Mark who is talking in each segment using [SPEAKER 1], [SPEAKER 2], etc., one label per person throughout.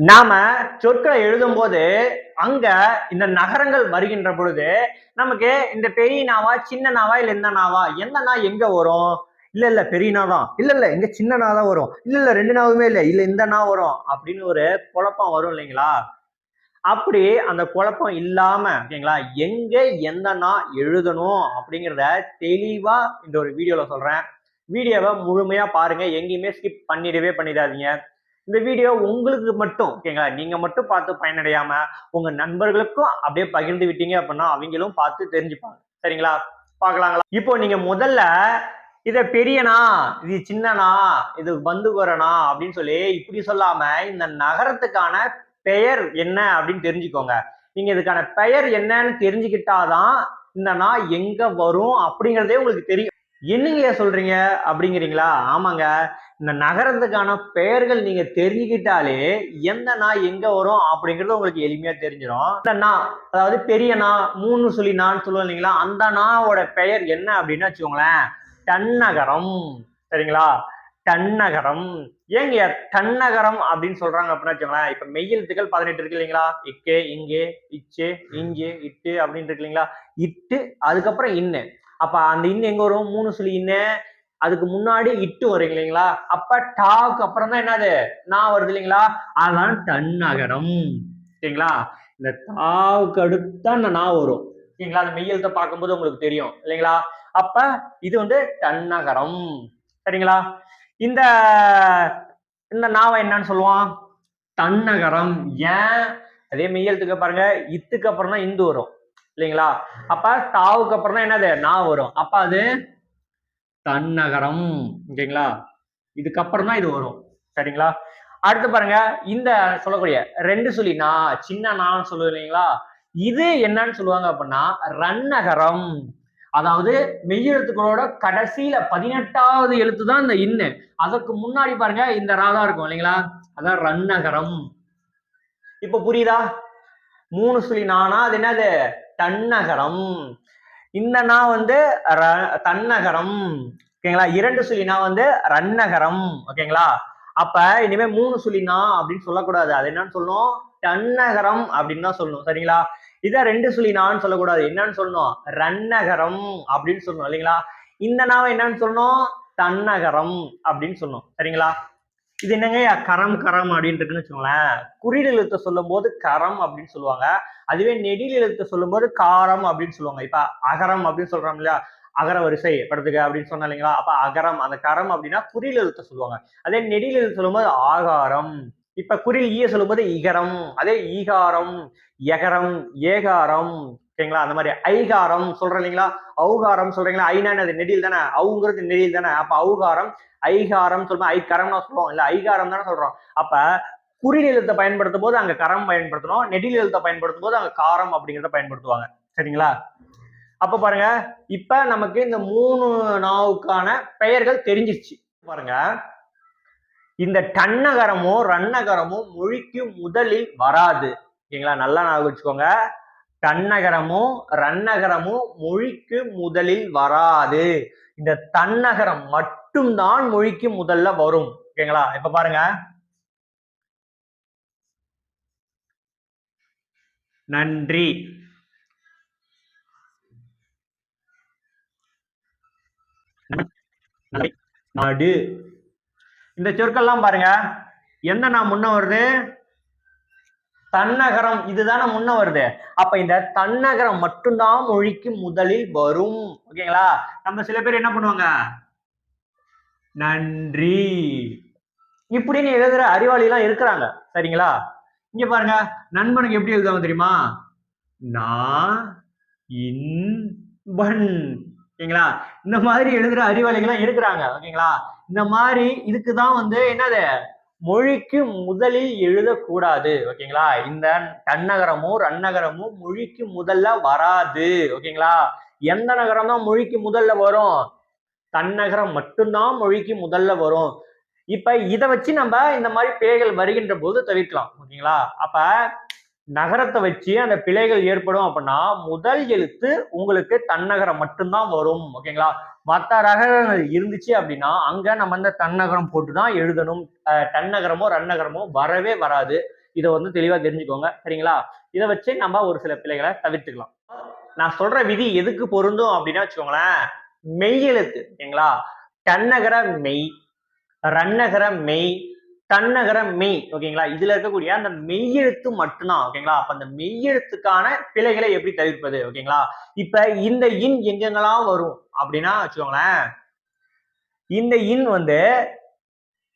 [SPEAKER 1] நாம சொற்களை எழுதும் போது அங்க இந்த நகரங்கள் வருகின்ற பொழுது நமக்கு இந்த பெரிய நாவா சின்ன நாவா இல்ல இந்த நாவா எந்த நா எங்க வரும்? இல்ல பெரிய நா தான், இல்ல எங்க சின்ன நா தான் வரும், இல்ல ரெண்டு நாவுமே இல்ல இந்த நா வரும் அப்படின்னு ஒரு குழப்பம் வரும் இல்லைங்களா? அப்படி அந்த குழப்பம் இல்லாம ஓகேங்களா, எங்க எந்த நா எழுதணும் அப்படிங்கிறத தெளிவா இந்த ஒரு வீடியோல சொல்றேன். வீடியோவை முழுமையா பாருங்க, எங்கேயுமே ஸ்கிப் பண்ணிடாதீங்க. இந்த வீடியோ உங்களுக்கு மட்டும் ஓகேங்களா, நீங்க மட்டும் பார்த்து பயனடையாம உங்க நண்பர்களுக்கும் அப்படியே பகிர்ந்து விட்டீங்க அப்படின்னா அவங்களும் பார்த்து தெரிஞ்சுப்பாங்க. சரிங்களா? பார்க்கலாங்களா? இப்போ நீங்க முதல்ல இத பெரியனா, இது சின்னனா, இது பந்துகோரனா அப்படின்னு சொல்லி இப்படி சொல்லாம இந்த நகரத்துக்கான பெயர் என்ன அப்படின்னு தெரிஞ்சுக்கோங்க. நீங்க இதுக்கான பெயர் என்னன்னு தெரிஞ்சுக்கிட்டாதான் இந்த நா எங்க வரும் அப்படிங்கிறதே உங்களுக்கு தெரியும். என்னங்க சொல்றீங்க அப்படிங்கிறீங்களா? ஆமாங்க. இந்த நகரத்துக்கான பெயர்கள் நீங்க தெரிஞ்சுக்கிட்டாலே எந்த நா எங்க வரும் அப்படிங்கிறது உங்களுக்கு எளிமையா தெரிஞ்சிடும். இந்த நா அதாவது பெரிய நா, மூணு சொல்லி நான்னு சொல்லுவோம் இல்லைங்களா, அந்த நாவோட பெயர் என்ன அப்படின்னு வச்சுக்கோங்களேன், தன்னகரம். சரிங்களா? தன்னகரம். ஏங்க தன்னகரம் அப்படின்னு சொல்றாங்க அப்படின்னு வச்சுக்கோங்களேன், இப்ப மெய்யெழுத்துக்கள் 18 இருக்கு இல்லைங்களா, இக்கு, இங்கே, இச்சு, இங்கு, இட்டு அப்படின்னு இருக்கு இல்லைங்களா, இட்டு அதுக்கப்புறம் இன்னு. அப்ப அந்த இன்னு எங்க வரும்? மூணு சொல்லி இன்னு, அதுக்கு முன்னாடி இட்டு வரும் இல்லைங்களா, அப்ப டாவுக்கு அப்புறம் தான் என்னது நான் வருது இல்லைங்களா, அதான் தன்னகரம். சரிங்களா? இந்த தாவுக்கு அடுத்து அந்த நா வரும். சரிங்களா? அந்த மெய்யெழுத்தை பார்க்கும்போது உங்களுக்கு தெரியும் இல்லைங்களா? அப்ப இது வந்து தன்னகரம். சரிங்களா? இந்த இந்த நாவை என்னன்னு சொல்லுவான்? தன்னகரம். ஏன்? அதே மெய்யெழுத்துக்கு பாருங்க, இத்துக்கு அப்புறம் தான் இந்து வரும் இல்லைங்களா, அப்ப தாவுக்கு அப்புறம் தான் என்னது நா வரும், அப்ப அது தன்னகரம். ஓகேங்களா? இதுக்கப்புறம் தான் இது வரும். சரிங்களா? அடுத்து பாருங்க, இந்த சொல்லக்கூடிய ரெண்டு சொல்லி நா, சின்ன நான்னு சொல்லுவோம் இல்லைங்களா, இது என்னன்னு சொல்லுவாங்க அப்படின்னா ரன்னகரம். அதாவது மெய்யெழுத்துக்களோட கடைசியில 18வது எழுத்து தான் இந்த இன்னு, அதுக்கு முன்னாடி பாருங்க இந்த ராதா இருக்கும் இல்லைங்களா, அதான் ரன்னகரம். இப்ப புரியுதா? மூணு சொல்லி நானா அது என்னது தன்னகரம். இந்த நா வந்து தன்னகரம். ஓகேங்களா? இரண்டு சொல்லி நா வந்து ரன்னகரம். ஓகேங்களா? அப்ப இனிமே மூணு சொல்லி நா அப்படின்னு சொல்லக்கூடாது, அது என்னன்னு சொல்லணும்? தன்னகரம் அப்படின்னு தான் சொல்லணும். சரிங்களா? இத ரெண்டு சொல்லி நான்னு சொல்லக்கூடாது, என்னன்னு சொல்லணும்? ரன்னகரம் அப்படின்னு சொல்லணும் இல்லைங்களா? இந்த நாவை என்னன்னு சொல்லணும்? தன்னகரம் அப்படின்னு சொல்லணும். சரிங்களா? இது என்னங்க கரம் கரம் அப்படின்னு இருக்குன்னு வச்சுக்கோங்களேன், குறில் எழுத்தை சொல்லும் போது கரம் அப்படின்னு சொல்லுவாங்க, அதுவே நெடில் எழுத்தை சொல்லும் போது காரம் அப்படின்னு சொல்லுவாங்க. இப்ப அகரம் அப்படின்னு சொல்றோம் இல்லையா, அகர வரிசை படுத்துக்க அப்படின்னு சொன்னா இல்லைங்களா, அப்ப அகரம், அந்த கரம் அப்படின்னா குறில் எழுத்தை சொல்லுவாங்க. அதே நெடில் எழுத்து சொல்லும் போது ஆகாரம். இப்ப குறில் ஈய சொல்லும் போது இகரம், அதே ஈகாரம், எகரம், ஏகாரம். ஓகேங்களா? அந்த மாதிரி ஐகாரம் சொல்றோம் இல்லைங்களா, ஔகாரம் சொல்றீங்களா, ஐனா அது நெடில் தானே, அவுங்கிறது நெடில் தானே, அப்ப ஔகாரம், ஐகாரம் சொல்லுவோம், ஐகரம்னா சொல்லுவோம் இல்ல, ஐகாரம் தானே சொல்றோம். அப்ப குறில் எழுத்தை பயன்படுத்தும் போது அங்க கரம் பயன்படுத்தணும், நெடில் எழுத்தை பயன்படுத்தும் போது அங்க காரம் அப்படிங்கிறத பயன்படுத்துவாங்க. சரிங்களா? அப்ப பாருங்க, இப்ப நமக்கு இந்த மூணு நாவுக்கான பெயர்கள் தெரிஞ்சிருச்சு. பாருங்க, இந்த டன்னகரமும் ரன்னகரமும் மொழிக்கு முதலில் வராது. ஓகேங்களா? நல்லா ஞாபகம் வச்சுக்கோங்க, தன்னகரமும் ரன்னகரமும் மொழிக்கு முதலில் வராது. இந்த தன்னகரம் மட்டும்தான் மொழிக்கு முதல்ல வரும். ஓகேங்களா? இப்ப பாருங்க, நன்றி, நாடு, இந்த சொற்கள்லாம் பாருங்க, எந்த நான் முன்ன வருது? தன்னகரம் இதுதானே முன்ன வருது. அப்ப இந்த தன்னகரம் மட்டும்தான் மொழிக்கு முதலில் வரும். ஓகேங்களா? நம்ம சில பேர் என்ன பண்ணுவாங்க, நன்றி இப்படின்னு எழுதுற அறிவாளி எல்லாம் இருக்கிறாங்க. சரிங்களா? இங்க பாருங்க, நண்பனுக்கு எப்படி எழுதுவாங்க தெரியுமா, நான் இன்பன். ஓகேங்களா? இந்த மாதிரி எழுதுற அறிவாளிகள் இருக்கிறாங்க. ஓகேங்களா? இந்த மாதிரி இதுக்குதான் வந்து என்னது, மொழிக்கு முதலில் எழுதக்கூடாது. ஓகேங்களா? இந்த தன்னகரமும் ரன்னகரமும் மொழிக்கு முதல்ல வராது. ஓகேங்களா? எந்த நகரம் தான் மொழிக்கு முதல்ல வரும்? தன்னகரம் மட்டும்தான் மொழிக்கு முதல்ல வரும். இப்ப இதை வச்சு நம்ம இந்த மாதிரி பிழைகள் வருகின்ற போது தவிர்க்கலாம். ஓகேங்களா? அப்ப நகரத்தை வச்சு அந்த பிழைகள் ஏற்படும் அப்படின்னா முதல் எழுத்து உங்களுக்கு தன்னகரம் மட்டும்தான் வரும். ஓகேங்களா? மற்ற ரகங்கள் இருந்துச்சு அப்படின்னா அங்க நம்ம இந்த தன்னகரம் போட்டுதான் எழுதணும். தன்னகரமோ ரன்னகரமோ வரவே வராது. இதை வந்து தெளிவா தெரிஞ்சுக்கோங்க. சரிங்களா? இதை வச்சு நம்ம ஒரு சில பிழைகளை தவிர்த்துக்கலாம். நான் சொல்ற விதி எதுக்கு பொருந்தும் அப்படின்னா வச்சுக்கோங்களேன், மெய்யெழுத்து. ஓகேங்களா? தன்னகர மெய், ரன்னகர மெய், தன்னகர மெய். ஓகேங்களா? இதுல இருக்கக்கூடிய அந்த மெய்யெழுத்து மட்டும்தான். ஓகேங்களா? அப்ப அந்த மெய்யெழுத்துக்கான பிழைகளை எப்படி தவிர்ப்பது? ஓகேங்களா? இப்ப இந்த இன் எங்கெங்கெல்லாம் வரும் அப்படின்னா வச்சுக்கோங்களேன், இந்த இன் வந்து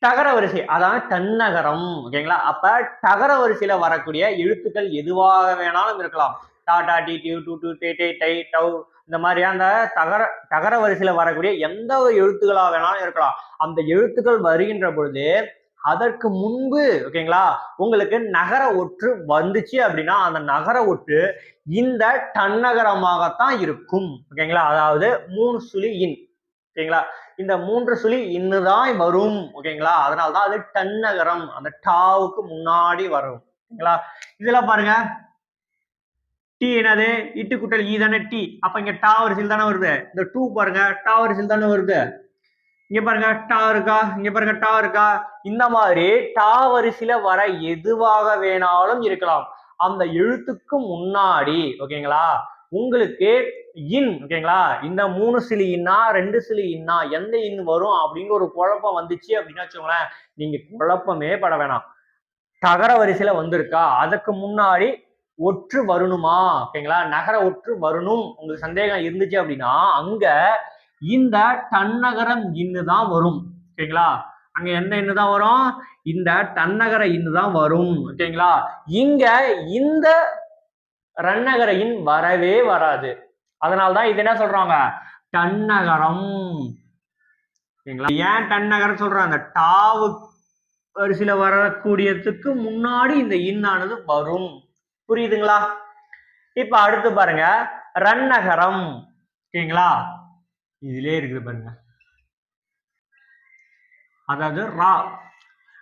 [SPEAKER 1] தகர வரிசை, அதாவது தன்னகரம். ஓகேங்களா? அப்ப தகர வரிசையில வரக்கூடிய எழுத்துக்கள் எதுவாக வேணாலும் இருக்கலாம். டா டா டி டியூ டு டு டே டே டை டவ், இந்த மாதிரியா அந்த தகர தகர வரிசையில வரக்கூடிய எந்த ஒரு எழுத்துக்களா வேணாலும் இருக்கலாம். அந்த எழுத்துக்கள் வருகின்ற பொழுது அதற்கு முன்பு ஓகேங்களா உங்களுக்கு நகர ஒற்று வந்துச்சு அப்படின்னா அந்த நகர ஒற்று இந்த தன்னகரமாகத்தான் இருக்கும். ஓகேங்களா? அதாவது 3 சுழி இன். ஓகேங்களா? இந்த 3 சுழி இன்னுதான் வரும். ஓகேங்களா? அதனாலதான் அது தன்னகரம், அந்த டாவுக்கு முன்னாடி வரும். ஓகேங்களா? இதுல பாருங்க, டி என்னது, இட்டு குட்டல் ஈ தானே டி. அப்ப இங்க டா வரிசையில் தானே வருது. இந்த டூ பாருங்க, டா வரிசையில் தானே வருது. இங்க பாருங்க டா இருக்கா, இங்க பாருங்க டா இருக்கா. இந்த மாதிரி டா வரிசையில வர எதுவாக வேணாலும் இருக்கலாம். அந்த எழுத்துக்கு முன்னாடி ஓகேங்களா உங்களுக்கு இன். ஓகேங்களா? இந்த 3 சிலி இன்னா 2 சிலி இன்னா எந்த இன் வரும் அப்படின்னு ஒரு குழப்பம் வந்துச்சு அப்படின்னு வச்சுக்கோங்களேன், நீங்க குழப்பமே பட வேணாம். தகர வரிசையில வந்திருக்கா, அதுக்கு முன்னாடி ஒற்று வரணுமா, ஓகேங்களா, நகர ஒற்று வரணும் உங்களுக்கு சந்தேகம் இருந்துச்சு அப்படின்னா அங்க இந்த தன்னகரம் இன்னு தான் வரும். ஓகேங்களா? அங்க எந்த இன்னு தான் வரும், இந்த தன்னகர இன்னு தான் வரும். ஓகேங்களா? இங்க இந்த ரன்னகர இன் வரவே வராது. அதனால்தான் இது என்ன சொல்றாங்க, தன்னகரம். ஓகேங்களா? ஏன் தன்னகரம் சொல்றாங்க, அந்த டாவு வரிசையில வரக்கூடியதுக்கு முன்னாடி இந்த இன்னானது வரும். புரியுதுங்களா? இப்ப அடுத்து பாருங்க, ரன்னகரம். ஓகேங்களா? இதுலயே இருக்குது பாருங்க, அதாவது ரா.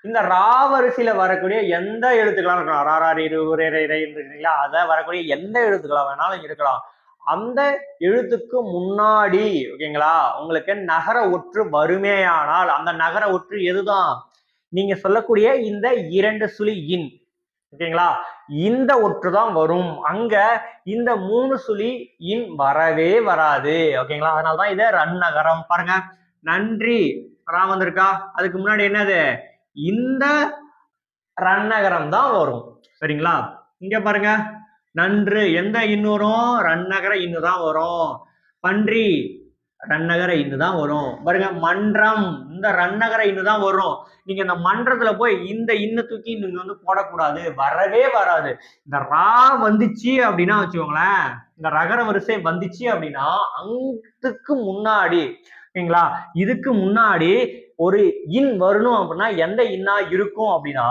[SPEAKER 1] இந்த ரா வரிசையில வரக்கூடிய எந்த எழுத்துக்களாக இருக்கலாம், ராராரி இருக்குங்களா, அத வரக்கூடிய எந்த எழுத்துக்களா வேணாலும் இருக்கலாம். அந்த எழுத்துக்கு முன்னாடி ஓகேங்களா உங்களுக்கு நகர ஒற்று வருமேயானால் அந்த நகர ஒற்று எதுதான், நீங்க சொல்லக்கூடிய இந்த 2 சுழி இன். ஓகேங்களா? இந்த ஒற்று தான் வரும். அங்க இந்த 3 சுழி இன் வரவே வராது. ஓகேங்களா? அதனாலதான் இதை ரன்னகரம். பாருங்க, நன்றி ரா வந்திருக்கா, அதுக்கு முன்னாடி என்னது இந்த ரன்னகரம் தான் வரும். சரிங்களா? இங்க பாருங்க, நன்று எந்த இன்னு வரும், ரன்னகர இன்னு தான் வரும். பன்றி ரன்னகர இன்னு தான் வரும். பாருங்க, மன்றம் இந்த ரன்னகர இன்னு தான் வரும். நீங்க இந்த மன்றத்துல போய் இந்த இன்னு தூக்கி நீங்க வந்து போடக்கூடாது, வரவே வராது. இந்த ரா வந்துச்சு அப்படின்னா வச்சுக்கோங்களேன், இந்த ரகர வரிசை வந்துச்சு அப்படின்னா அங்குக்கு முன்னாடி ஓகேங்களா, இதுக்கு முன்னாடி ஒரு இன் வரணும் அப்படின்னா எந்த இன்னா இருக்கும் அப்படின்னா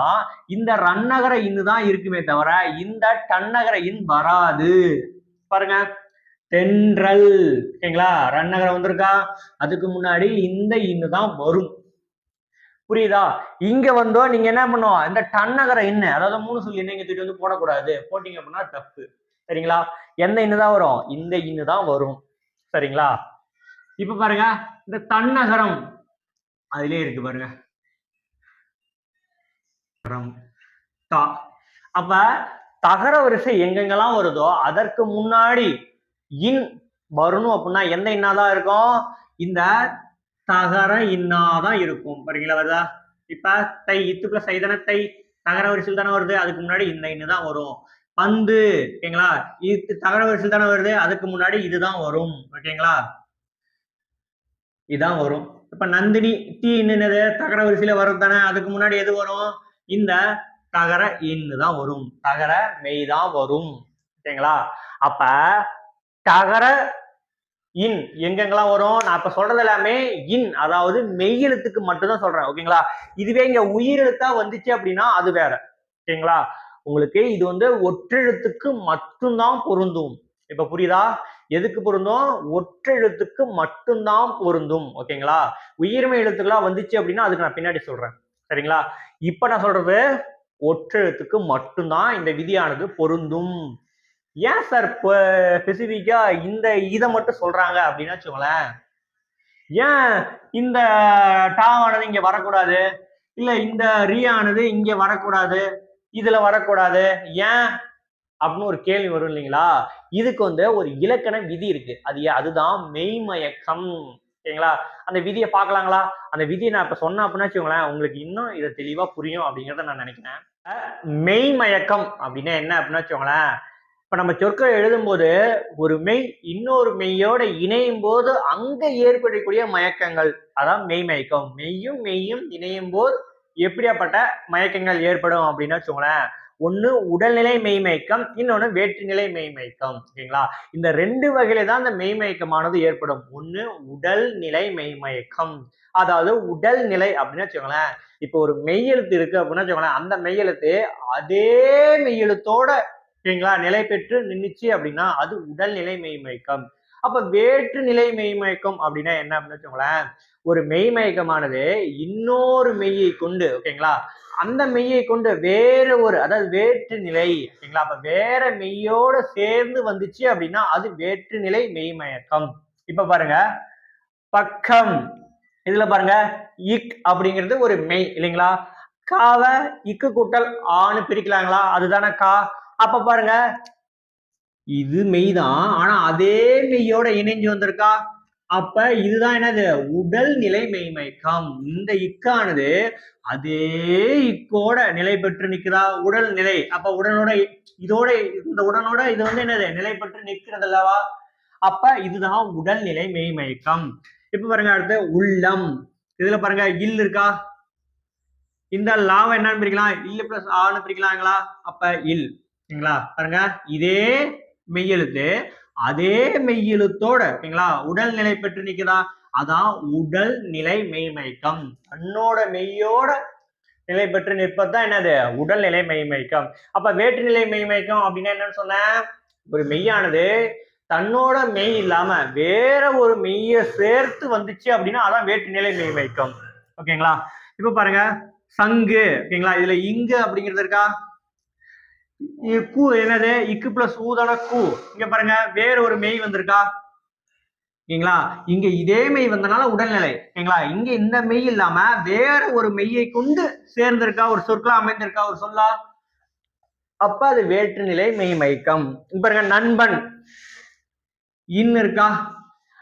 [SPEAKER 1] இந்த ரன்னகர இன்னு தான் இருக்குமே தவிர இந்த தன்னகர இன் வராது. பாருங்க, தென்றல். ஓகேங்களா? ரன்னகரம் வந்திருக்கா, அதுக்கு முன்னாடி இந்த இன்னு தான் வரும். புரியுதா? இங்க வந்தோ நீங்க என்ன பண்ணுவோம், இந்த தன்னகர இன்னு, அதாவது 3 சொல்லி இங்க தூக்கிட்டு வந்து போடக்கூடாது, போட்டீங்க அப்படின்னா தப்பு. சரிங்களா? எந்த இன்னு தான் வரும், இந்த இன்னு தான் வரும். சரிங்களா? இப்ப பாருங்க, இந்த தன்னகரம் அதிலே இருக்கு பாருங்க, அப்ப தகர வரிசை எங்கெங்கெல்லாம் வருதோ அதற்கு முன்னாடி இன் வரணும் அப்படின்னா எந்த இன்னாதான் இருக்கும், இந்த தகர இன்னாதான் இருக்கும். பாருங்களா வருதா? இப்ப தை இத்துக்குள்ள சைதன தை தகர வரிசையில் தானே வருது, அதுக்கு முன்னாடி இந்த இன்னு தான் வரும். பந்து ஓகேங்களா, இது தகர வரிசையில் தானே வருது, அதுக்கு முன்னாடி இதுதான் வரும். ஓகேங்களா? இதான் வரும். இப்ப நந்தினி டி என்னது தகர வரிசையில வர்றது தானே, அதுக்கு முன்னாடி எது வரும், இந்த தகர இன்னு தான் வரும், தகர மெய் தான் வரும். ஓகேங்களா? அப்ப தகர இன் எங்கெங்கெல்லாம் வரும், நான் இப்ப சொல்றது எல்லாமே இன், அதாவது மெய் எழுத்துக்கு மட்டும்தான் சொல்றேன். ஓகேங்களா? இதுவே இங்க உயிரெழுத்தா வந்துச்சு அப்படின்னா அது வேற. ஓகேங்களா? உங்களுக்கு இது வந்து ஒற்றெழுத்துக்கு மட்டும்தான் பொருந்தும். இப்ப புரியுதா? எதுக்கு பொருந்தும், ஒற்றெழுத்துக்கு மட்டும்தான் பொருந்தும். ஓகேங்களா? உயிர்மை எழுத்துக்களா வந்துச்சு அப்படின்னா அதுக்கு நான் பின்னாடி சொல்றேன். சரிங்களா? இப்ப நான் சொல்றது ஒற்றெழுத்துக்கு மட்டும்தான் இந்த விதியானது பொருந்தும். ஏன் சார் ஸ்பெசிபிக்கா இந்த இதை மட்டும் சொல்றாங்க அப்படின்னு வச்சுக்கோங்களேன், ஏன் இந்த டாவானது இங்க வரக்கூடாது, இல்ல இந்த ரீ ஆனது இங்க வரக்கூடாது, இதுல வரக்கூடாது, ஏன் அப்படின்னு ஒரு கேள்வி வரும் இல்லைங்களா? இதுக்கு ஒரு இலக்கண விதி இருக்கு. அதுதான் மெய்மயக்கம். ஓகேங்களா? அந்த விதியை பார்க்கலாங்களா? அந்த விதியை நான் இப்ப சொன்னேன் அப்படின்னா வச்சுக்கோங்களேன், உங்களுக்கு இன்னும் இதை தெளிவா புரியும் அப்படிங்கிறத நான் நினைக்கிறேன். மெய்மயக்கம் அப்படின்னா என்ன அப்படின்னா வச்சுக்கோங்களேன், இப்ப நம்ம சொற்கள் எழுதும்போது ஒரு மெய் இன்னொரு மெய்யோட இணையும் போது அங்க ஏற்படக்கூடிய மயக்கங்கள், அதான் மெய்மயக்கம். மெய்யும் மெய்யும் இணையும் போது எப்படியாப்பட்ட மயக்கங்கள் ஏற்படும் அப்படின்னா வச்சுக்கோங்களேன், ஒண்ணு உடல்நிலை மெய்மயக்கம், இன்னொன்னு வேற்றுநிலை மெய்மயக்கம். ஓகேங்களா? இந்த ரெண்டு வகையில தான் இந்த மெய்மயக்கமானது ஏற்படும். ஒண்ணு உடல் நிலை மெய்மயக்கம், அதாவது உடல் நிலை அப்படின்னு வச்சுக்கோங்களேன், இப்போ ஒரு மெய்யெழுத்து இருக்கு அப்படின்னா வச்சுக்கோங்களேன், அந்த மெய்யெழுத்து அதே மெய்யெழுத்தோட ஓகேங்களா நிலை பெற்று நின்னுச்சு அப்படின்னா அது உடல்நிலை மெய்மயக்கம். அப்ப வேற்று நிலை மெய்மயக்கம் அப்படின்னா என்ன அப்படின்னு வச்சுக்கோங்களேன், ஒரு மெய்மயக்கமானது இன்னொரு மெய்யை கொண்டு ஓகேங்களா, அந்த மெய்யை கொண்டு வேற ஒரு அதாவது வேற்று நிலை ஓகேங்களா, அப்ப வேற மெய்யோட சேர்ந்து வந்துச்சு அப்படின்னா அது வேற்று நிலை மெய்மயக்கம். இப்ப பாருங்க, பக்கம், இதுல பாருங்க இக் அப்படிங்கிறது ஒரு மெய் இல்லைங்களா, காவ இக்கு கூட்டல் ஆன்னு பிரிக்கலாங்களா, அதுதானே கா. அப்ப பாருங்க, இது மெய்தான், ஆனா அதே மெய்யோட இணைஞ்சு வந்திருக்கா, அப்ப இதுதான் என்னது உடல் நிலை மெய்மயக்கம். இந்த இக்கானது அதே இக்கோட நிலை பெற்று நிக்குதா, உடல் நிலை. அப்ப உடனோட இதோட இந்த உடனோட இது என்னது நிலை பெற்று நிக்கிறது அல்லவா, அப்ப இதுதான் உடல்நிலை மெய்மயக்கம். இப்ப பாருங்க அடுத்து உள்ளம், இதுல பாருங்க இல் இருக்கா, இந்த லாவை என்னன்னு பிரிக்கலாம், இல்லு பிளஸ் ஆன்னு பிரிக்கலாங்களா, அப்ப இல். சரிங்களா? பாருங்க, இதே மெய்யெழுத்து அதே மெய்யெழுத்தோட ஓகேங்களா உடல் நிலை பெற்று நிக்குதா, அதான் உடல் நிலை மெய்மயக்கம். தன்னோட மெய்யோட நிலை பெற்று நிற்பதுதான் என்னது உடல்நிலை மெய்மயக்கம். அப்ப வேற்றுநிலை மெய்மயக்கம் அப்படின்னா என்னன்னு சொன்னேன், ஒரு மெய்யானது தன்னோட மெய் இல்லாம வேற ஒரு மெய்ய சேர்த்து வந்துச்சு அப்படின்னா அதான் வேற்றுநிலை மெய்மயக்கம். ஓகேங்களா? இப்ப பாருங்க, சங்கு ஓகேங்களா, இதுல இங்கு அப்படிங்கிறது இருக்கா, கூ என்னது இக்கு பிளஸ் ஊதான கூ. இங்க பாருங்க வேற ஒரு மெய் வந்திருக்கா, ஓகேங்களா, இங்க இதே மெய் வந்தனால உடல்நிலை ஓகேங்களா, இங்க இந்த மெய் இல்லாம வேற ஒரு மெய்யை கொண்டு சேர்ந்திருக்கா, ஒரு சொற்களா அமைந்திருக்கா ஒரு சொல்லா, அப்ப அது வேற்றுநிலை மெய்மயக்கம். பாருங்க நண்பன் இன் இருக்கா,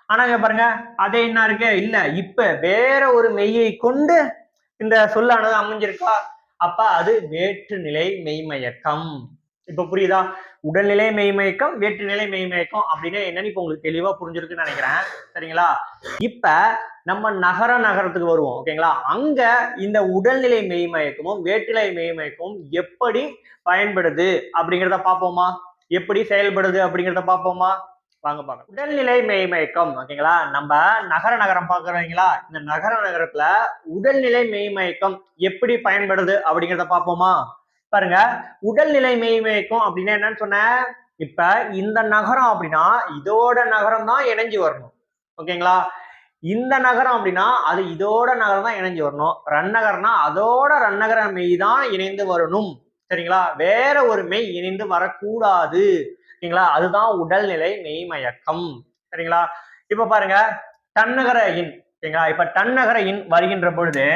[SPEAKER 1] ஆனா இங்க பாருங்க அதே என்ன இருக்கு இல்ல, இப்ப வேற ஒரு மெய்யை கொண்டு இந்த சொல்லானது அமைஞ்சிருக்கா, அப்ப அது வேற்றுநிலை மெய்மயக்கம். இப்ப புரியுதா, உடல்நிலை மெய்மயக்கம் வேற்றுநிலை மெய்மயக்கம் அப்படின்னு என்னன்னு இப்ப உங்களுக்கு தெளிவா புரிஞ்சிருக்குன்னு நினைக்கிறேன். சரிங்களா? இப்ப நம்ம நகரத்துக்கு வருவோம் ஓகேங்களா, அங்க இந்த உடல்நிலை மெய்மயக்கமும் வேற்றுநிலை மெய்மயக்கமும் எப்படி பயன்படுது அப்படிங்கிறத பார்ப்போமா, எப்படி செயல்படுது அப்படிங்கிறத பார்ப்போமா, வாங்க பார்க்கலாம். உடல்நிலை மெய்மயக்கம் ஓகேங்களா, நம்ம நகரம் பாக்குறீங்களா, இந்த நகரத்துல உடல்நிலை மெய்மயக்கம் எப்படி பயன்படுது அப்படிங்கிறத பார்ப்போமா. பாருங்க, உடல்நிலை மெய்மயக்கம் அப்படின்னா என்னன்னு சொன்ன, இப்ப இந்த நகரம் அப்படின்னா இதோட நகரம் தான் இணைஞ்சு வரணும் ஓகேங்களா, இந்த நகரம் அப்படின்னா அது இதோட நகரம் தான் இணைஞ்சு வரணும், ரன்னகரம்னா அதோட ரன்னகர மெய் தான் இணைந்து வரணும். சரிங்களா? வேற ஒரு மெய் இணைந்து வரக்கூடாது. சரிங்களா? அதுதான் உடல்நிலை மெய்மயக்கம். சரிங்களா? இப்ப பாருங்க, தன்னகர இன் சரிங்களா, இப்ப தன்னகர இன் வருகின்ற பொழுது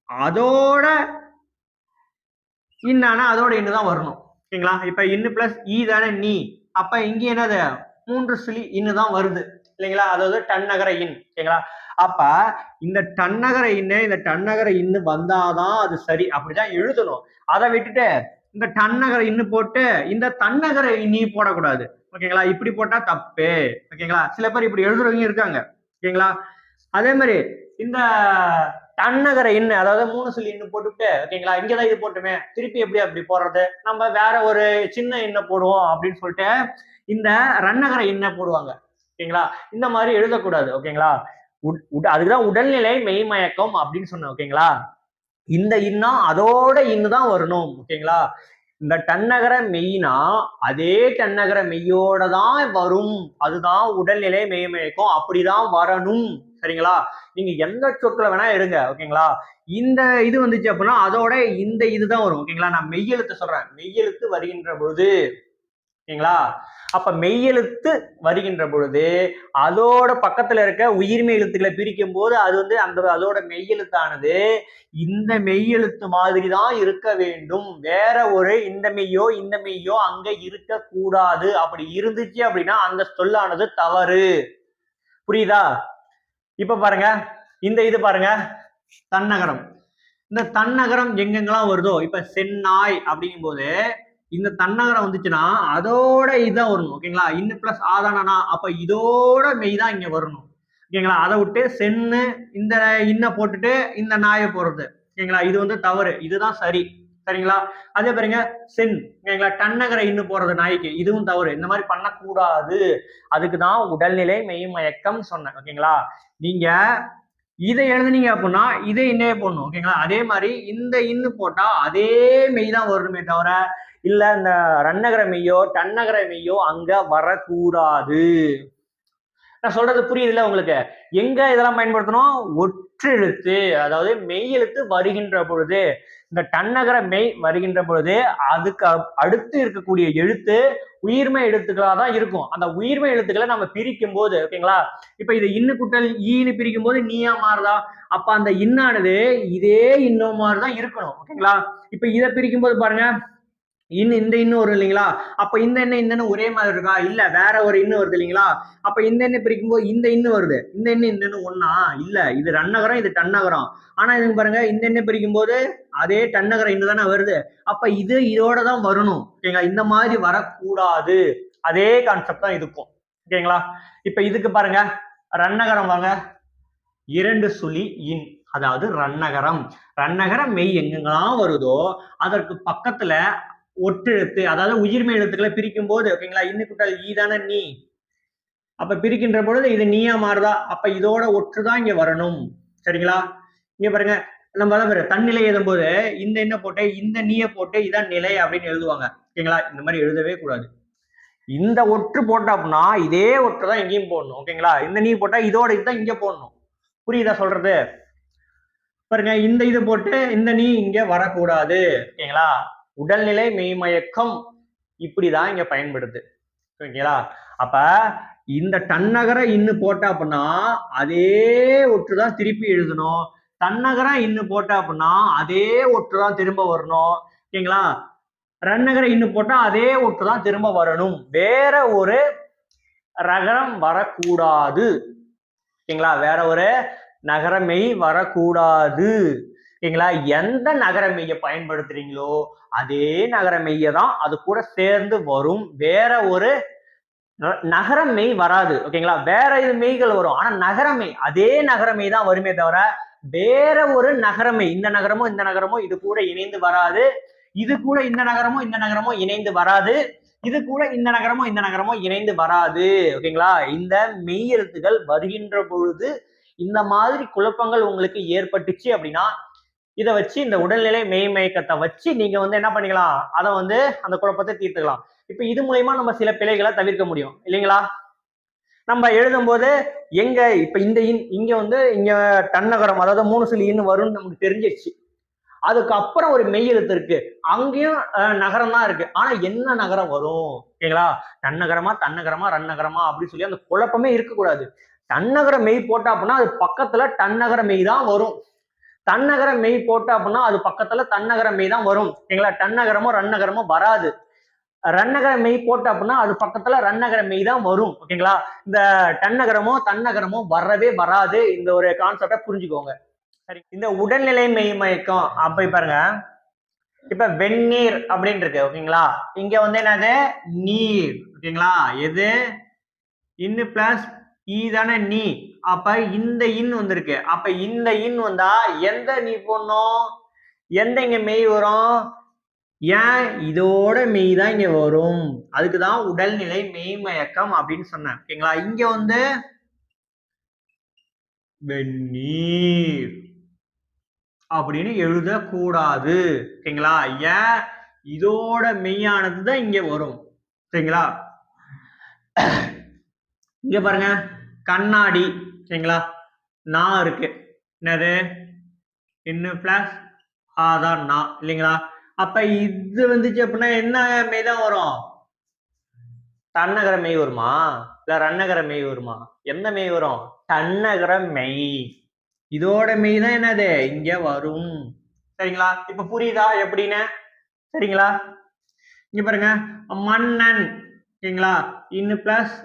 [SPEAKER 1] அதோட இன்னானா அதோட இன்னு தான் வரணும். ஓகேங்களா? இப்ப இன்னு பிளஸ் ஈ தானே நீ, அப்ப இங்க என்னது 3 சுழி இன்னு தான் வருது இல்லைங்களா, அதாவது தன்னகர இன். ஓகேங்களா? அப்ப இந்த தன்னகர இன்னு இந்த தன்னகர இன்னு வந்தாதான் அது சரி, அப்படிதான் எழுதணும். அதை விட்டுட்டு இந்த தன்னகர இன்னு போட்டு இந்த தன்னகர இனி போடக்கூடாது. ஓகேங்களா? இப்படி போட்டா தப்பு. ஓகேங்களா? சில பேர் இப்படி எழுதுறவங்க இருக்காங்க. ஓகேங்களா? அதே மாதிரி இந்த தன்னகர இன்னு அதாவது 3 சொல்லி இன்னு போட்டுவிட்டு ஓகேங்களா, இங்கதான் இது போட்டுமே திருப்பி எப்படி அப்படி போடுறது, நம்ம வேற ஒரு சின்ன இன்ன போடுவோம் அப்படின்னு சொல்லிட்டு இந்த ரன்னகர இன்ன போடுவாங்க. ஓகேங்களா? இந்த மாதிரி எழுதக்கூடாது. ஓகேங்களா? அதுதான் உடல்நிலை மெய்மயக்கம் அப்படின்னு சொன்னேன். ஓகேங்களா? இந்த இன்னா அதோட இன்னுதான் வரணும். ஓகேங்களா? இந்த தன்னகர மெய்னா அதே தன்னகர மெய்யோட தான் வரும், அதுதான் உடல்நிலை மெய்மயக்கம், அப்படிதான் வரணும். சரிங்களா? நீங்க எந்த சொற்களை வேணா எடுங்க. ஓகேங்களா? இந்த இது வந்துச்சு அப்படின்னா அதோட இந்த இதுதான் வரும். ஓகேங்களா? நான் மெய்யெழுத்து சொல்றேன், மெய்யெழுத்து வருகின்ற பொழுது ஓகேங்களா? அப்ப மெய்யெழுத்து வருகின்ற பொழுது அதோட பக்கத்துல இருக்க உயிர்மெய் எழுத்துக்களை பிரிக்கும் போது அது வந்து அதோட மெய்யெழுத்தானது இந்த மெய்யெழுத்து மாதிரி தான் இருக்க வேண்டும். வேற ஒரு இந்த மெய்யோ அங்க இருக்க கூடாது. அப்படி இருந்துச்சு அப்படின்னா அந்த சொல்லானது தவறு. புரியுதா? இப்ப பாருங்க, இந்த இது பாருங்க, தன்னகரம். இந்த தன்னகரம் எங்கெங்கெல்லாம் வருதோ, இப்ப செந்நாய் அப்படிங்கும் போது இந்த தன்னகரம் வந்துச்சுன்னா அதோட இதான் வரணும். ஓகேங்களா? இன்னு பிளஸ் ஆதானா, அப்ப இதோட மெய் தான் இங்க வரணும். ஓகேங்களா? அதை விட்டு சென்னு இந்த இன்ன போட்டுட்டு இந்த நாயை போடுறது. ஓகேங்களா? இது வந்து தவறு. இதுதான் சரி. சரிங்களா? அதே பாருங்க, சென். ஓகேங்களா? தன்னகர இன்னு போடுறது நாய்க்கு, இதுவும் தவறு. இந்த மாதிரி பண்ணக்கூடாது. அதுக்குதான் உடல்நிலை மெய்மயக்கம் சொன்னேன். ஓகேங்களா? நீங்க இதை எழுதுனீங்க அப்படின்னா இதை இன்னே போடணும். ஓகேங்களா? அதே மாதிரி இந்த இன்னு போட்டா அதே மெய் தான் வரணுமே தவிர இல்ல இந்த ரன்னகர மெய்யோ டன்னகர மெய்யோ அங்க வரக்கூடாது. நான் சொல்றது புரியுதுல்ல உங்களுக்கு? எங்க இதெல்லாம் பயன்படுத்தணும்? ஒற்றெழுத்து, அதாவது மெய் எழுத்து வருகின்ற பொழுது, இந்த டன்னகர மெய் வருகின்ற பொழுது அதுக்கு அடுத்து இருக்கக்கூடிய எழுத்து உயிர்மை எழுத்துக்களா தான் இருக்கும். அந்த உயிர்மை எழுத்துக்களை நம்ம பிரிக்கும் போது, ஓகேங்களா? இப்ப இது இன்னு குட்டல் ஈன்னு பிரிக்கும் போது நீயா மாறுதா? அப்ப அந்த இன்னானது இதே இன்னும் மாதிரிதான் இருக்கணும். ஓகேங்களா? இப்ப இதை பிரிக்கும் போது பாருங்க, இந்த இன்னும் வரும் இல்லைங்களா? அப்ப இந்த எண்ணெய் ஒரே மாதிரி இருக்கா? இல்ல, வேற ஒரு இன்னும் வருது இல்லைங்களா? அப்ப இந்த எண்ணெய் பிரிக்கும் போது இந்த இன்னும் வருது, இந்த எண்ணெய் ஒன்னா இல்ல, இது ரன்னகரம், இது டன்னகரம். ஆனா இது பாருங்க, இந்த எண்ணெய் பிரிக்கும் போது அதே டன்னகரம் இன்னும் தானே வருது. அப்ப இது இதோட தான் வரணும். ஓகேங்களா? இந்த மாதிரி வரக்கூடாது. அதே கான்செப்ட் தான் இருக்கும். ஓகேங்களா? இப்ப இதுக்கு பாருங்க, ரன்னகரம் வாங்க, 2 சுழி இன், அதாவது ரன்னகரம். ரன்னகர மெய் எங்கெங்கெல்லாம் வருதோ அதற்கு பக்கத்துல ஒற்றெழுத்து, அதாவது உயிர்மெய் எழுத்துக்களை பிரிக்கும் போது, ஓகேங்களா? இன்னு குட்டல் ஈ தானே நீ. அப்ப பிரிக்கின்ற பொழுது இது நீயா மாறுதா? அப்ப இதோட ஒற்றுதான் இங்க வரணும். சரிங்களா? இங்க பாருங்க, நம்ம தான் தன்னிலை எழுதும் போது இந்த என்ன போட்டு இந்த நீய போட்டு இதான் நிலை அப்படின்னு எழுதுவாங்க. ஓகேங்களா? இந்த மாதிரி எழுதவே கூடாது. இந்த ஒற்று போட்டா அப்படின்னா இதே ஒற்று தான் இங்கேயும் போடணும். ஓகேங்களா? இந்த நீ போட்டா இதோட இதுதான் இங்க போடணும். புரியுதா சொல்றது? பாருங்க, இந்த இது போட்டு இந்த நீ இங்க வரக்கூடாது. ஓகேங்களா? உடல்நிலை மெய்மயக்கம் இப்படிதான் இங்க பயன்படுது. ஓகேங்களா? அப்ப இந்த தன்னகர இன்னு போட்டா அப்படின்னா அதே ஒற்றுதான் திருப்பி எழுதணும். தன்னகர இன்னு போட்டா அப்படின்னா அதே ஒற்றுதான் திரும்ப வரணும். ஓகேங்களா? ரன்னகர இன்னு போட்டா அதே ஒற்றுதான் திரும்ப வரணும். வேற ஒரு ரகரம் வரக்கூடாது. ஓகேங்களா? வேற ஒரு நகரமெய் வரக்கூடாது. ஓகேங்களா? எந்த நகரமெய்யை பயன்படுத்துறீங்களோ அதே நகரமெய்யை தான் அது கூட சேர்ந்து வரும். வேற ஒரு நகரமெய் வராது. ஓகேங்களா? வேற இது மெய்கள் வரும். ஆனா நகரமெய் அதே நகரமெய் தான் வருமே தவிர வேற ஒரு நகரமெய், இந்த நகரமோ இந்த நகரமோ இது கூட இணைந்து வராது. இது கூட இந்த நகரமோ இணைந்து வராது. இது கூட இந்த நகரமோ இணைந்து வராது. ஓகேங்களா? இந்த மெய் எழுத்துகள் வருகின்ற பொழுது இந்த மாதிரி குழப்பங்கள் உங்களுக்கு ஏற்பட்டுச்சு அப்படின்னா இதை வச்சு இந்த உடல்நிலை மெய்மயக்கத்தை வச்சு நீங்க வந்து என்ன பண்ணிக்கலாம், அதை வந்து அந்த குழப்பத்தை தீர்த்துக்கலாம். இப்ப இது மூலயமா நம்ம சில பிழைகளை தவிர்க்க முடியும் இல்லைங்களா? நம்ம எழுதும் போது எங்க இப்ப இந்த இங்க வந்து இங்க தன்னகரம், அதாவது 3 சுழி இன்னு வரும்னு நமக்கு தெரிஞ்சிருச்சு. அதுக்கப்புறம் ஒரு மெய் எழுத்து இருக்கு, அங்கேயும் நகரம் தான் இருக்கு. ஆனா என்ன நகரம் வரும்? ஓகேங்களா? தன்னகரமா ரன்னகரமா அப்படின்னு சொல்லி அந்த குழப்பமே இருக்கக்கூடாது. தன்னகர மெய் போட்டா அப்படின்னா அது பக்கத்துல தன்னகர மெய் தான் வரும். தன்னகர மெய் போட்டா அப்படின்னா அது பக்கத்துல தன்னகர மெய் தான் வரும். ஓகேங்களா? தன்னகரமோ ரன்னகரமோ வராது. ரன்னகர மெய் போட்ட அப்படின்னா அது பக்கத்துல ரன்னகர மெய் தான் வரும். ஓகேங்களா? இந்த டன்னகரமோ தன்னகரமோ வரவே வராது. இந்த ஒரு கான்செப்டை புரிஞ்சுக்கோங்க. சரி, இந்த உடல்நிலை மெய்மயக்கம் அப்படி பாருங்க, இப்ப வெந்நீர் அப்படின்னு இருக்கு. ஓகேங்களா? இங்க வந்து என்னது? நீர். ஓகேங்களா? எது? இன்னு பிளஸ் ஈ தானே நீ. அப்ப இந்த இன் வந்திருக்கு. அப்ப இந்த இன் வந்தா எந்த நீ போடணும்? எந்த இங்க மெய் வரும்? ஏன் இதோட மெய் தான் இங்க வரும். அதுக்குதான் உடல்நிலை மெய்மயக்கம் அப்படின்னு சொன்னேன். ஓகேங்களா? இங்க வந்து வெந்நீர் அப்படின்னு எழுதக்கூடாது. ஓகேங்களா? ஏன்? இதோட மெய்யானது தான் இங்க வரும். சரிங்களா? இங்க பாருங்க, கண்ணாடி. சரிங்களா? நான் இருக்கு, என்னது? இன்னு பிளஸ் ஆதான் நான் இல்லைங்களா? அப்ப இது வந்துச்சு அப்படின்னா என்ன மெய் தான் வரும்? தன்னகர மெய் வருமா இல்ல ரன்னகர மெய் வருமா? எந்த மெய் வரும்? தன்னகர மெய். இதோட மெய் தான் என்னது இங்க வரும். சரிங்களா? இப்ப புரியுதா எப்படின்னு? சரிங்களா? இங்க பாருங்க, மன்னன். சரிங்களா? இன்னு பிளஸ்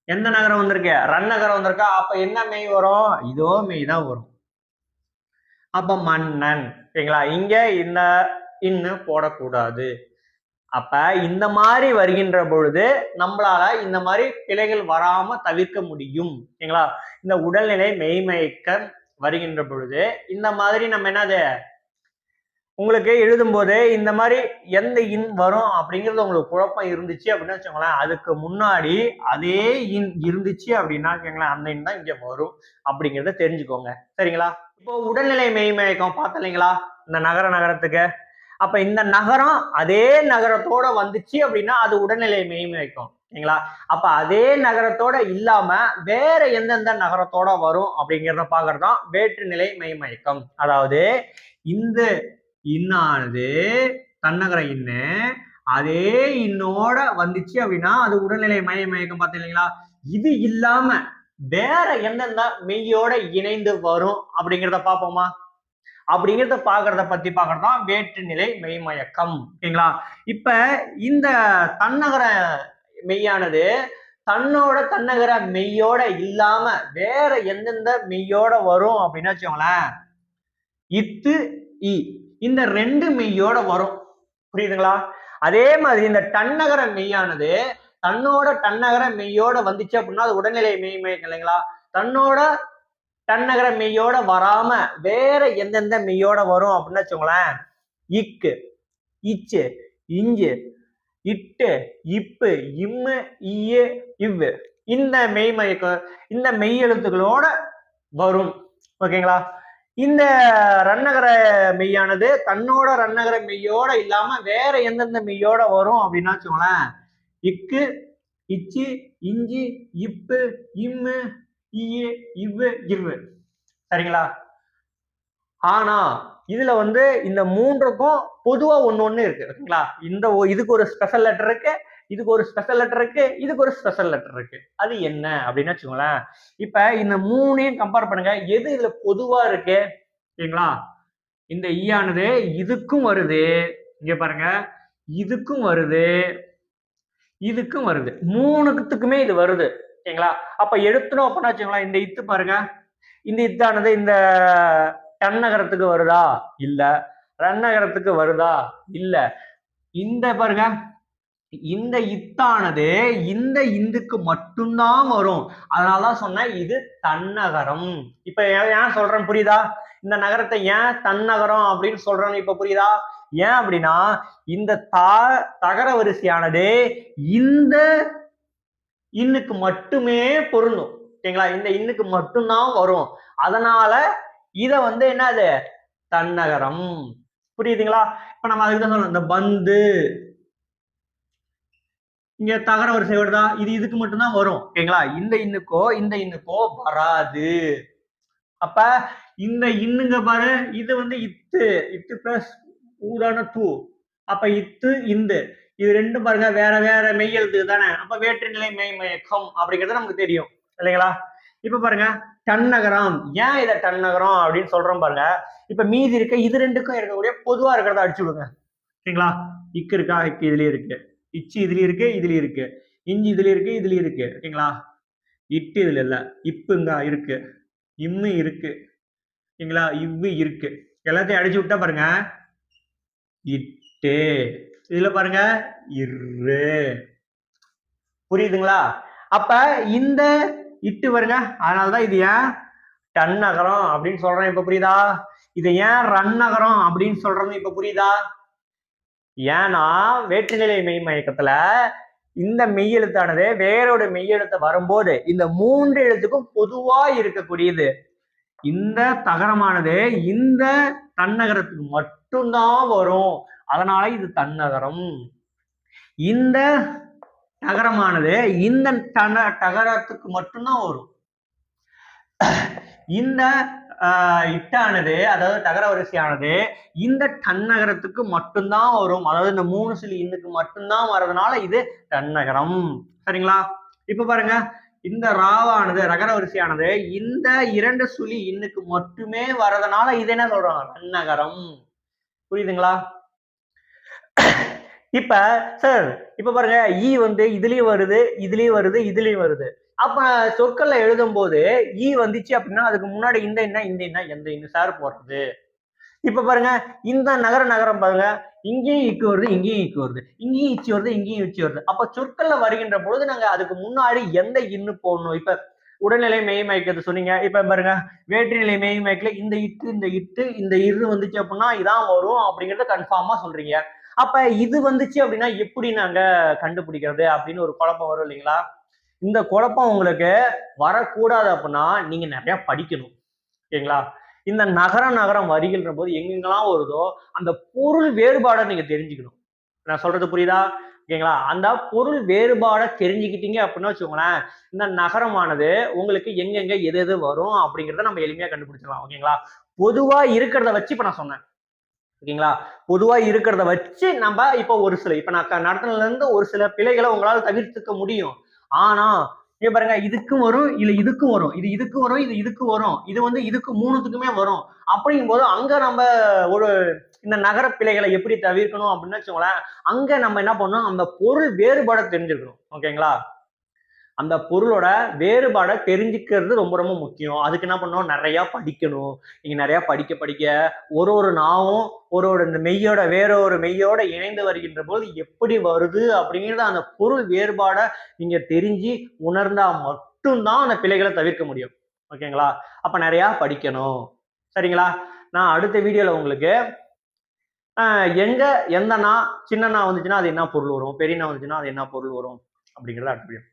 [SPEAKER 1] எந்த நகரம் வந்திருக்கு? ரன்னகரம் வந்திருக்கா? அப்ப என்ன மெய் வரும்? இதோ மெய் தான் வரும். அப்ப மன்னன். சரிங்களா? இங்க இந்த இன்னு போடக்கூடாது. அப்ப இந்த மாதிரி வருகின்ற பொழுது நம்மளால இந்த மாதிரி பிழைகள் வராம தவிர்க்க முடியும். சரிங்களா? இந்த உடல்நிலை மெய்மயக்க வருகின்ற பொழுது இந்த மாதிரி நம்ம என்னது உங்களுக்கு எழுதும் போது இந்த மாதிரி எந்த இன் வரும் அப்படிங்கிறது உங்களுக்கு குழப்பம் இருந்துச்சு அப்படின்னு வச்சுக்கோங்களேன், அதுக்கு முன்னாடி அதே இன் இருந்துச்சு அப்படின்னா வச்சுக்கோங்களேன், அந்த இன் தான் இங்க வரும் அப்படிங்கிறத தெரிஞ்சுக்கோங்க. சரிங்களா? இப்போ உடல்நிலை மெய்மயக்கம் பார்த்தோம் இல்லைங்களா இந்த நகரத்துக்கு. அப்ப இந்த நகரம் அதே நகரத்தோட வந்துச்சு அப்படின்னா அது உடல்நிலை மெய்மயக்கம். சரிங்களா? அப்ப அதே நகரத்தோட இல்லாம வேற எந்தெந்த நகரத்தோட வரும் அப்படிங்கிறத பாக்குறது தான் வேற்றுநிலை மெய்மயக்கம். அதாவது இந்த இன்னானது தன்னகர இன்னு அதே இன்னோட வந்துச்சு அப்படின்னா அது உடல்நிலை மெய்மயக்கம் பார்த்தோம் இல்லைங்களா? இது இல்லாம வேற எந்தெந்த மெய்யோட இணைந்து வரும் அப்படிங்கிறத பார்ப்போமா? அப்படிங்கிறத பாக்குறத பத்தி பாக்குறதுதான் வேற்றுநிலை மெய்மயக்கம். ஓகேங்களா? இப்ப இந்த தன்னகர மெய்யானது தன்னோட தன்னகர மெய்யோட இல்லாம வேற எந்தெந்த மெய்யோட வரும் அப்படின்னு வச்சுக்கோங்களேன், இத்து இ இந்த ரெண்டு மெய்யோட வரும். புரியுதுங்களா? அதே மாதிரி இந்த தன்னகர மெய்யானது தன்னோட தன்னகர மெய்யோட வந்துச்சு அப்படின்னா அது உடல்நிலை மெய்மயக்கம் இல்லைங்களா? தன்னோட தன்னகர மெய்யோட வராம வேற எந்தெந்த மெய்யோட வரும் அப்படின்னு வச்சுக்கோங்களேன், இக்கு இச்சு இஞ்சு இட்டு இப்பு இம்மு இய்யு இவ்வு இந்த மெய்மயக்கம் இந்த மெய் எழுத்துக்களோட வரும். ஓகேங்களா? இந்த ரன்னகர மெய்யானது தன்னோட ரன்னகர மெய்யோட இல்லாம வேற எந்தெந்த மெய்யோட வரும் அப்படின்னா வச்சுக்கோங்களேன், இக்கு இச்சு இஞ்சி இப்பு இம்மு இய்யு இவ்வு இவ்வு. சரிங்களா? ஆனா இதுல வந்து இந்த மூன்றுக்கும் பொதுவா ஒண்ணு இருக்கு. ஓகேங்களா? இந்த இதுக்கு ஒரு ஸ்பெஷல் லெட்டர் இருக்கு, இதுக்கு ஒரு ஸ்பெஷல் லெட்டர் இருக்கு, இதுக்கு ஒரு ஸ்பெஷல் லெட்டர் இருக்கு. அது என்ன அப்படின்னு வச்சுக்கோங்களேன். இப்ப இந்த மூணையும் கம்பேர் பண்ணுங்க, எது இதுல பொதுவா இருக்கு? சரிங்களா? இந்த ஈயானது இதுக்கும் வருது, இங்க பாருங்க, இதுக்கும் வருது, இதுக்கும் வருது, மூணுத்துக்குமே இது வருது. சரிங்களா? அப்ப எடுத்துனோம் அப்படின்னா வச்சுக்கோங்களேன், இந்த இத்து பாருங்க, இந்த இத்தானது இந்த தன்னகரத்துக்கு வருதா? இல்ல. ரன்னகரத்துக்கு வருதா? இல்ல. இந்த பாருங்க, இந்த இத்தானது இந்த இந்துக்கு மட்டும்தான் வரும். அதனாலதான் சொன்னேன் இது தன்னகரம். இப்ப ஏன் சொல்றேன் புரியுதா? இந்த நகரத்தை ஏன் தன்னகரம் அப்படின்னு சொல்றேன்னு இப்ப புரியுதா? ஏன் அப்படின்னா இந்த தகர வரிசையானது இந்த இன்னுக்கு மட்டுமே பொருந்தும். ஓகேங்களா? இந்த இன்னுக்கு மட்டும்தான் வரும். அதனால இத வந்து என்னது தன்னகரம். புரியுதுங்களா? இப்ப நம்ம அதுக்கு தான் சொல்லணும், இந்த பந்து இங்க தகர வரிசை வருதா? இது இதுக்கு மட்டும்தான் வரும். ஓகேங்களா? இந்த இன்னுக்கோ வராது. அப்ப இந்த இன்னுங்க பாரு, இது வந்து இத்து பிளஸ் ஊடான டூ. அப்ப இத்து இந்து இது ரெண்டும் பாருங்க வேற வேற மெய் எழுத்துக்கு தானே. அப்ப வேற்றுநிலை மெய்மயக்கம் அப்படிங்கிறது நமக்கு தெரியும் இல்லைங்களா? இப்ப பாருங்க தன்னகரம். ஏன் இதை தன்னகரம் அப்படின்னு சொல்றோம் பாருங்க. இப்ப மீதி இருக்க இது ரெண்டுக்கும் இருக்கக்கூடிய பொதுவா இருக்கிறத அடிச்சு விடுங்க. ஓகேங்களா? இக்கு இருக்கா? இக்கு இதுலயே இருக்கு, இச்சு இதுலயும் இருக்கு, இதுலயும் இருக்கு, இஞ்சி இதுலயும் இருக்கு, இதுலயும் இருக்கு. ஓகேங்களா? இட்டு இதுல இல்ல, இப்புங்க இருக்கு, இம்மு இருக்கு, ஓகேங்களா? இவ்வு இருக்கு. எல்லாத்தையும் அடிச்சு விட்டா பாருங்க, இட்டு இதுல பாருங்க இரு. புரியுதுங்களா? அப்ப இந்த இட்டு பாருங்க, அதனாலதான் இது ஏன் தன்னகரம் அப்படின்னு சொல்றேன். இப்ப புரியுதா? இதை ஏன் ரன்னகரம் அப்படின்னு சொல்றேன்னு இப்ப புரியுதா? ஏன்னா வேற்றுநிலை மெய்மயக்கத்துல இந்த மெய்யெழுத்தானது வேறோட மெய்யெழுத்து வரும்போது இந்த மூன்று எழுத்துக்கும் பொதுவா இருக்கக்கூடியது. இந்த தகரமானது இந்த தன்னகரத்துக்கு மட்டும்தான் வரும். அதனால இது தன்னகரம். இந்த தகரமானது இந்த தகரத்துக்கு மட்டும்தான் வரும். இந்த இட்டானது, அதாவது தகர வரிசையானது இந்த தன்னகரத்துக்கு மட்டும்தான் வரும். அதாவது இந்த 3 சுழி இன்னுக்கு மட்டும்தான் வர்றதுனால இது தன்னகரம். சரிங்களா? இப்ப பாருங்க, இந்த ராவானது ரகர வரிசையானது இந்த 2 சுழி இன்னுக்கு மட்டுமே வர்றதுனால இது என்ன சொல்றாங்க? தன்னகரம். புரியுதுங்களா? இப்ப சார் இப்ப பாருங்க வந்து இதுலயும் வருது, இதுலயும் வருது, இதுலயும் வருது. அப்ப சொற்கள்ல எழுதும் போது வந்துச்சு அப்படின்னா அதுக்கு முன்னாடி இந்த என்ன எந்த இன்ன சார் போடுறது? இப்ப பாருங்க இந்த நகரம் பாருங்க, இங்கேயும் இக்கு வருது, இங்கேயும் இக்கு வருது, இங்கேயும் இச்சி வருது, இங்கேயும் இச்சி வருது. அப்ப சொற்கள்ல வருகின்ற பொழுது நாங்க அதுக்கு முன்னாடி எந்த இன்னு போடணும்? இப்ப உடல்நிலை மெய் மயக்கிறது சொன்னீங்க. இப்ப பாருங்க வேற்றுநிலை மெய் மயக்கல இந்த இந்த இரு வந்துச்சு அப்படின்னா இதான் வரும் அப்படிங்கறத கன்ஃபார்மா சொல்றீங்க. அப்ப இது வந்துச்சு அப்படின்னா எப்படி நாங்க கண்டுபிடிக்கிறது அப்படின்னு ஒரு குழப்பம் வரும் இல்லைங்களா? இந்த குழப்பம் உங்களுக்கு வரக்கூடாது அப்படின்னா நீங்க நிறைய படிக்கணும். ஓகேங்களா? இந்த நகரம் வரிகள்ன்ற போது எங்கெங்கெல்லாம் வருதோ அந்த பொருள் வேறுபாடை நீங்க தெரிஞ்சுக்கணும். நான் சொல்றது புரியுதா? ஓகேங்களா? அந்த பொருள் வேறுபாடை தெரிஞ்சுக்கிட்டீங்க அப்படின்னு வச்சுக்கோங்களேன், இந்த நகரமானது உங்களுக்கு எங்கெங்க எது எது வரும் அப்படிங்கிறத நம்ம எளிமையா கண்டுபிடிச்சிடலாம். ஓகேங்களா? பொதுவா இருக்கிறத வச்சு இப்ப நான் சொன்னேன். ஓகேங்களா? பொதுவா இருக்கிறத வச்சு நம்ம இப்ப ஒரு சில இப்ப நான் நடத்துனதுல இருந்து ஒரு சில பிழைகளை உங்களால தவிர்த்துக்க முடியும். ஆனா இங்க பாருங்க இதுக்கும் வரும், இல்ல இதுக்கும் வரும், இது இதுக்கும் வரும், இது இதுக்கு வரும், இது வந்து இதுக்கு 3த்துக்குமே வரும். அப்படிங்கும் போது அங்க நம்ம ஒரு இந்த நகர பிழைகளை எப்படி தவிர்க்கணும் அப்படின்னு வச்சுக்கோங்களேன், அங்க நம்ம என்ன பண்ணணும், அந்த பொருள் வேறுபாட தெரிஞ்சுக்கணும். ஓகேங்களா? அந்த பொருளோட வேறுபாட தெரிஞ்சுக்கிறது ரொம்ப ரொம்ப முக்கியம். அதுக்கு என்ன பண்ணணும், நிறைய படிக்கணும். நீங்க நிறைய படிக்க ஒரு நாவும் ஒரு இந்த மெய்யோட வேற ஒரு மெய்யோட இணைந்து வருகின்ற போது எப்படி வருது அப்படிங்கிறத அந்த பொருள் வேறுபாட நீங்க தெரிஞ்சு உணர்ந்தா மட்டும்தான் அந்த பிழைகளை தவிர்க்க முடியும். ஓகேங்களா? அப்ப நிறைய படிக்கணும். சரிங்களா? நான் அடுத்த வீடியோல உங்களுக்கு எங்க எந்த சின்ன வந்துச்சுன்னா அது என்ன பொருள் வரும், பெரிய வந்துச்சுன்னா அது என்ன பொருள் வரும் அப்படிங்கிறத அடுத்த வீடியோ